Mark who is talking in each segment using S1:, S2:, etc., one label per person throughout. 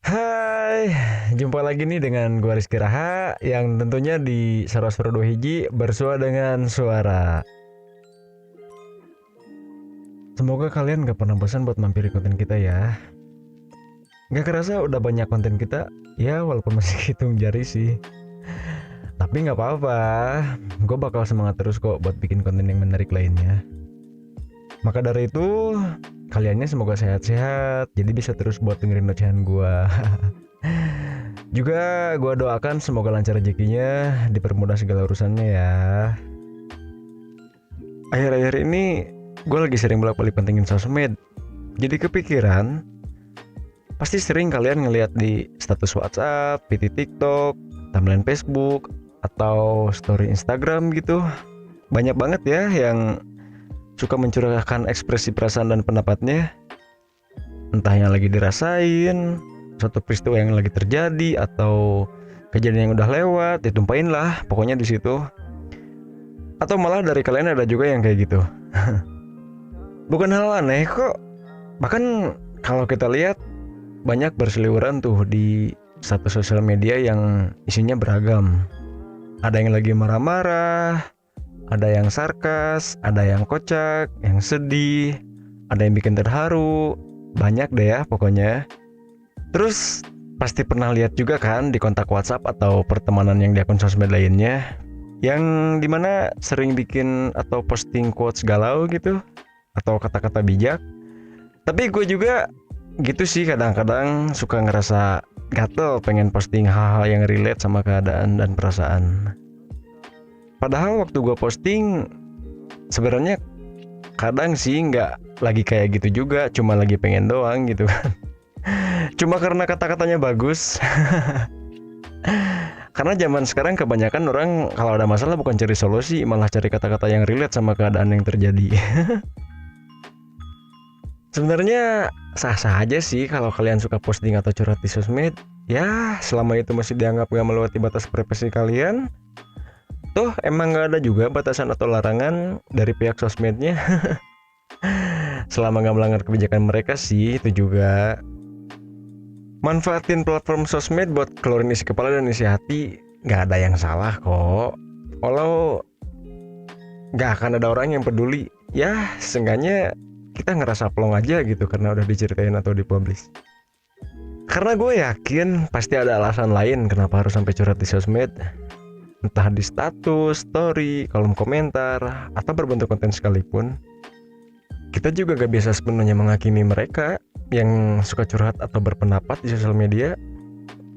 S1: Hai, jumpa lagi nih dengan gua Rizky Raha yang tentunya di Sarosro 2 Hiji bersua dengan suara. Semoga kalian gak pernah bosan buat mampiri konten kita ya. Gak kerasa udah banyak konten kita, ya walaupun masih hitung jari sih. Tapi gak apa-apa, gue bakal semangat terus kok buat bikin konten yang menarik lainnya. Maka dari itu, kaliannya semoga sehat-sehat, jadi bisa terus buat dengerin ocehan gue. Juga gue doakan semoga lancar rezekinya, dipermudah segala urusannya ya. Akhir-akhir ini gue lagi sering bolak-balik pantengin sosmed. Jadi kepikiran, pasti sering kalian ngeliat di status WhatsApp, PT TikTok, timeline Facebook, atau story Instagram gitu. Banyak banget ya yang suka mencurahkan ekspresi perasaan dan pendapatnya. Entah yang lagi dirasain, suatu peristiwa yang lagi terjadi, atau kejadian yang udah lewat, ditumpahin lah pokoknya di situ. Atau malah dari kalian ada juga yang kayak gitu. Bukan hal aneh kok. Bahkan kalau kita lihat banyak berseliweran tuh di status sosial media yang isinya beragam. Ada yang lagi marah-marah, ada yang sarkas, ada yang kocak, yang sedih, ada yang bikin terharu. Banyak deh ya pokoknya. Terus pasti pernah lihat juga kan di kontak WhatsApp atau pertemanan yang di akun sosmed lainnya, yang dimana sering bikin atau posting quotes galau gitu, atau kata-kata bijak. Tapi gue juga gitu sih, kadang-kadang suka ngerasa gatel pengen posting hal-hal yang relate sama keadaan dan perasaan. Padahal waktu gue posting sebenarnya kadang sih nggak lagi kayak gitu juga, cuma lagi pengen doang gitu kan. Cuma karena kata-katanya bagus. Karena zaman sekarang kebanyakan orang kalau ada masalah bukan cari solusi, malah cari kata-kata yang relate sama keadaan yang terjadi. Sebenarnya sah-sah aja sih kalau kalian suka posting atau curhat di sosmed. Ya, selama itu masih dianggap gak melewati batas privasi kalian. Toh emang gak ada juga batasan atau larangan dari pihak sosmednya. Selama gak melanggar kebijakan mereka sih, itu juga. Manfaatin platform sosmed buat keluarin isi kepala dan isi hati, gak ada yang salah kok. Walau gak akan ada orang yang peduli, ya seenggaknya kita ngerasa plong aja gitu karena udah diceritain atau dipublish. Karena gue yakin pasti ada alasan lain kenapa harus sampai curhat di sosmed. Entah di status, story, kolom komentar, atau berbentuk konten sekalipun. Kita juga gak bisa sepenuhnya menghakimi mereka yang suka curhat atau berpendapat di sosial media.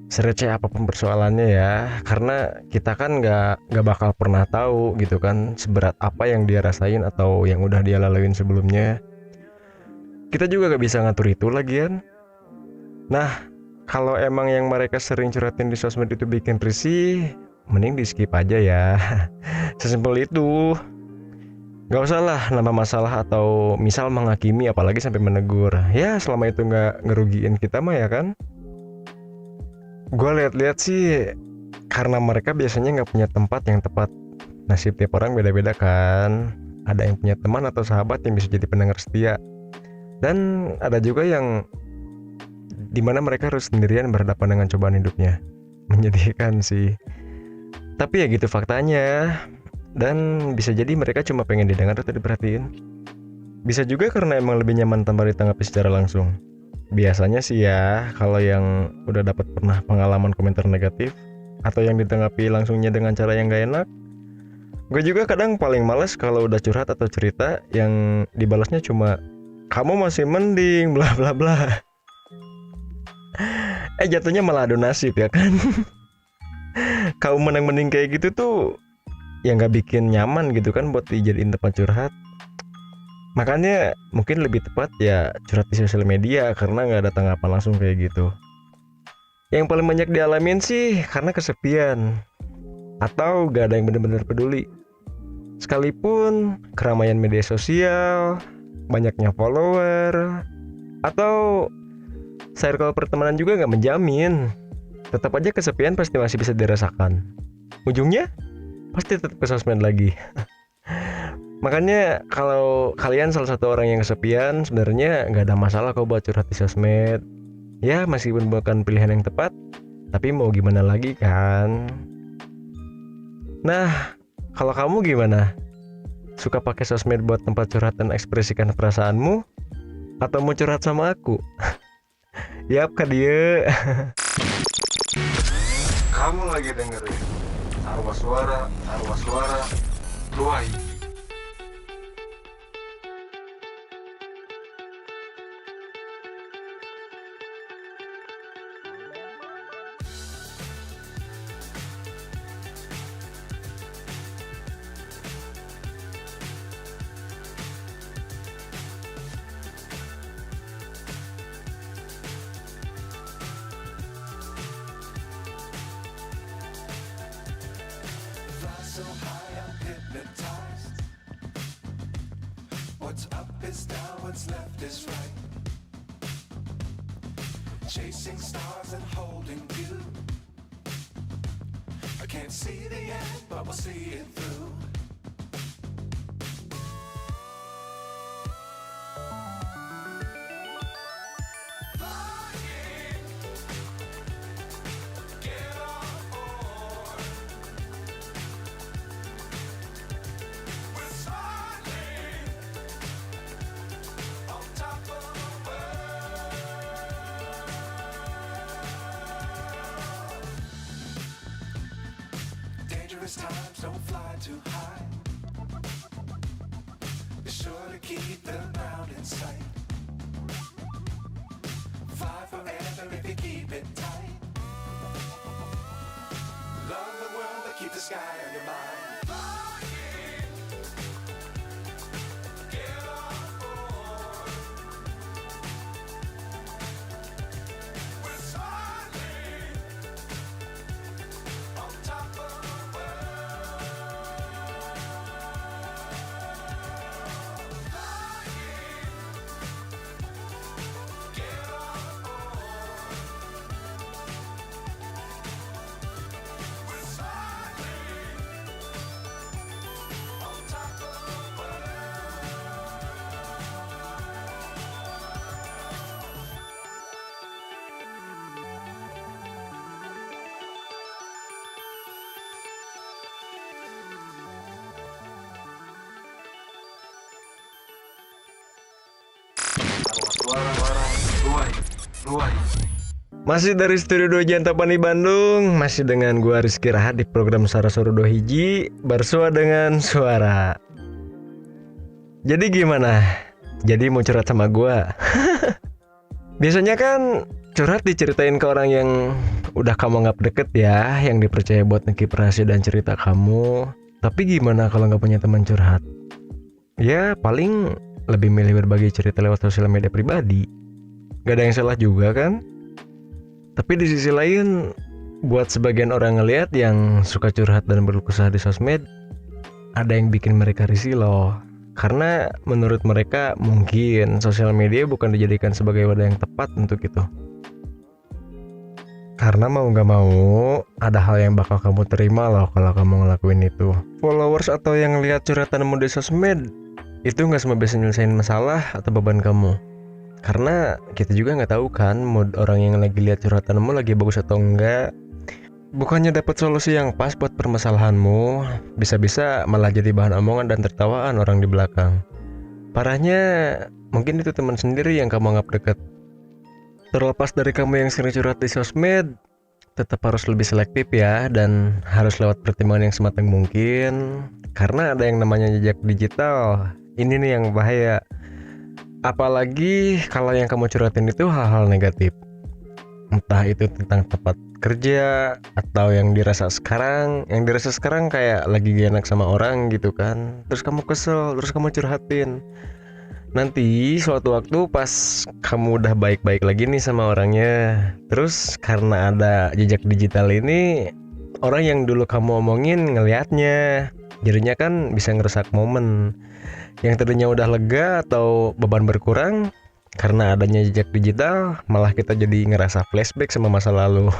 S1: Sereceh apapun persoalannya ya, karena kita kan gak bakal pernah tahu gitu kan seberat apa yang dia rasain atau yang udah dia laluin sebelumnya. Kita juga gak bisa ngatur itu lagian. Nah, kalau emang yang mereka sering curhatin di sosmed itu bikin risih, mending di skip aja ya. Sesimpel itu. Gak usah lah nambah masalah atau misal menghakimi apalagi sampai menegur. Ya selama itu gak ngerugiin kita mah ya kan. Gue lihat-lihat sih karena mereka biasanya gak punya tempat yang tepat. Nasib tiap orang beda-beda kan. Ada yang punya teman atau sahabat yang bisa jadi pendengar setia. Dan ada juga yang dimana mereka harus sendirian berhadapan dengan cobaan hidupnya. Menyedihkan sih. Tapi ya gitu faktanya. Dan bisa jadi mereka cuma pengen didengar atau diperhatiin. Bisa juga karena emang lebih nyaman tanpa ditanggapi secara langsung. Biasanya sih ya, kalau yang udah dapat pernah pengalaman komentar negatif atau yang ditanggapi langsungnya dengan cara yang gak enak. Gue juga kadang paling males kalau udah curhat atau cerita yang dibalasnya cuma kamu masih mending bla bla bla. Jatuhnya malah adu nasib ya kan. Kamu menang mending kayak gitu tuh yang gak bikin nyaman gitu kan buat dijadiin tempat curhat. Makanya mungkin lebih tepat ya curhat di sosial media karena gak ada tanggapan langsung kayak gitu. Yang paling banyak dialamin sih karena kesepian atau gak ada yang benar-benar peduli. Sekalipun keramaian media sosial, banyaknya follower, atau circle pertemanan juga gak menjamin. Tetap aja kesepian pasti masih bisa dirasakan. Ujungnya pasti tetap ke sosmed lagi. Makanya kalau kalian salah satu orang yang kesepian, sebenarnya nggak ada masalah kok buat curhat di sosmed. Ya meskipun bukan pilihan yang tepat, tapi mau gimana lagi kan. Nah, kalau kamu gimana? Suka pakai sosmed buat tempat curhat dan ekspresikan perasaanmu? Atau mau curhat sama aku? Yap kak dia. Kamu lagi dengerin Arwah Suara Ruai.
S2: So high I'm hypnotized. What's up is down, what's left is right. Chasing stars and holding you. I can't see the end, but we'll see it through. Dangerous times, don't fly too high. Be sure to keep the ground in sight. Fly forever if you keep it tight. Love the world, but keep the sky on your mind.
S1: Masih dari Studio 2 Jantapani Bandung, masih dengan gua Rizky Rahat di program Suara Surudo Hiji, bersua dengan suara. Jadi gimana? Jadi mau curhat sama gua? Biasanya kan curhat diceritain ke orang yang udah kamu anggap deket ya, yang dipercaya buat ngekip rahasia dan cerita kamu. Tapi gimana kalau nggak punya teman curhat? Ya paling lebih milih berbagi cerita lewat sosial media pribadi. Gak ada yang salah juga kan? Tapi di sisi lain, buat sebagian orang ngelihat yang suka curhat dan berkeluh kesah di sosmed, ada yang bikin mereka risih loh. Karena menurut mereka mungkin sosial media bukan dijadikan sebagai wadah yang tepat untuk itu. Karena mau gak mau, ada hal yang bakal kamu terima loh kalau kamu ngelakuin itu. Followers atau yang lihat curhatanmu di sosmed, itu gak semua bisa nyelesain masalah atau beban kamu. Karena kita juga nggak tahu kan mood orang yang lagi lihat curhatanmu lagi bagus atau enggak. Bukannya dapat solusi yang pas buat permasalahanmu, bisa-bisa malah jadi bahan omongan dan tertawaan orang di belakang. Parahnya, mungkin itu teman sendiri yang kamu anggap dekat. Terlepas dari kamu yang sering curhat di sosmed, tetap harus lebih selektif ya, dan harus lewat pertimbangan yang sematang mungkin. Karena ada yang namanya jejak digital. Ini nih yang bahaya. Apalagi kalau yang kamu curhatin itu hal-hal negatif. Entah itu tentang tempat kerja atau yang dirasa sekarang kayak lagi gak enak sama orang gitu kan. Terus kamu kesel, terus kamu curhatin. Nanti suatu waktu pas kamu udah baik-baik lagi nih sama orangnya, terus karena ada jejak digital ini, orang yang dulu kamu omongin ngelihatnya, jadinya kan bisa ngerusak momen. Yang tadinya udah lega atau beban berkurang, karena adanya jejak digital, malah kita jadi ngerasa flashback sama masa lalu.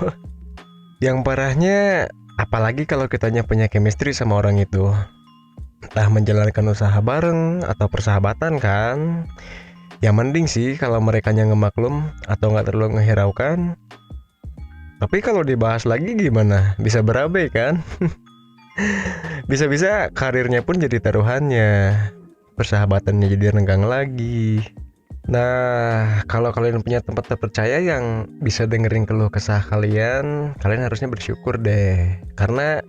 S1: Yang parahnya, apalagi kalau kitanya punya chemistry sama orang itu. entah menjalankan usaha bareng atau persahabatan kan. Ya mending sih kalau mereka yang ngemaklum atau nggak terlalu ngehiraukan. Tapi kalau dibahas lagi gimana? Bisa berabe kan? Bisa-bisa karirnya pun jadi taruhannya. Persahabatannya jadi renggang lagi. Nah, kalau kalian punya tempat terpercaya yang bisa dengerin keluh kesah kalian, kalian harusnya bersyukur deh. Karena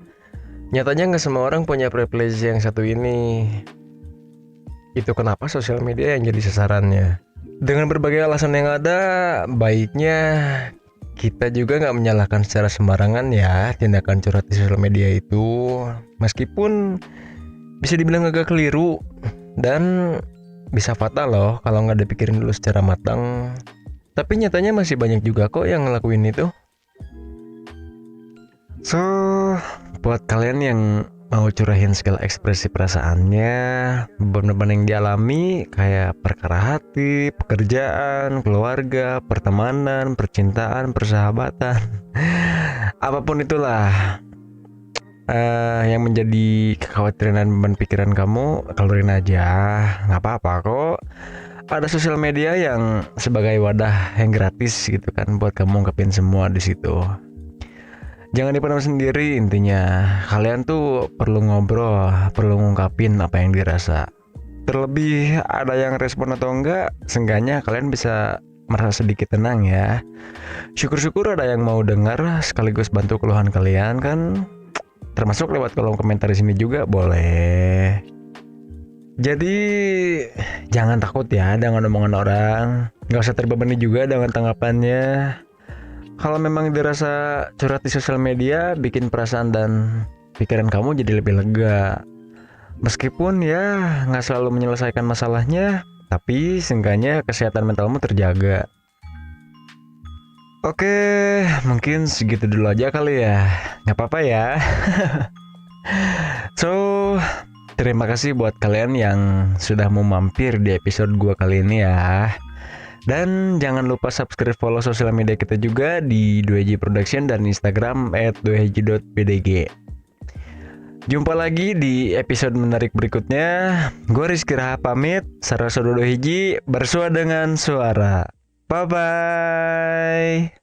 S1: nyatanya nggak semua orang punya privilege yang satu ini. Itu kenapa sosial media yang jadi sasarannya. Dengan berbagai alasan yang ada, baiknya kita juga nggak menyalahkan secara sembarangan ya tindakan curhat di sosial media itu. Meskipun bisa dibilang agak keliru dan bisa fatal loh kalau nggak dipikirin dulu secara matang. Tapi nyatanya masih banyak juga kok yang ngelakuin itu. So, buat kalian yang mau curahin segala ekspresi perasaannya, beban-beban yang dialami kayak perkara hati, pekerjaan, keluarga, pertemanan, percintaan, persahabatan, apapun itulah yang menjadi kekhawatiran dan beban pikiran kamu, keluarin aja, nggak apa-apa kok. Ada sosial media yang sebagai wadah yang gratis gitu kan buat kamu ungkapin semua di situ. Jangan dipendam sendiri intinya. Kalian tuh perlu ngobrol, perlu ngungkapin apa yang dirasa. Terlebih ada yang respon atau enggak, seenggaknya kalian bisa merasa sedikit tenang ya. Syukur-syukur ada yang mau dengar sekaligus bantu keluhan kalian kan. Termasuk lewat kolom komentar di sini juga boleh. Jadi jangan takut ya dengan omongan orang. Gak usah terbebani juga dengan tanggapannya. Kalau memang dirasa curhat di sosial media bikin perasaan dan pikiran kamu jadi lebih lega. Meskipun ya nggak selalu menyelesaikan masalahnya, tapi seenggaknya kesehatan mentalmu terjaga. Oke, mungkin segitu dulu aja kali ya. Nggak apa-apa ya. So, terima kasih buat kalian yang sudah mau mampir di episode gua kali ini ya. Dan jangan lupa subscribe follow sosial media kita juga di 2Hj Production dan Instagram @2hj.pdg. Jumpa lagi di episode menarik berikutnya. Gue Rizky Raha pamit. Sarasodo 2Hj bersua dengan suara. Bye bye.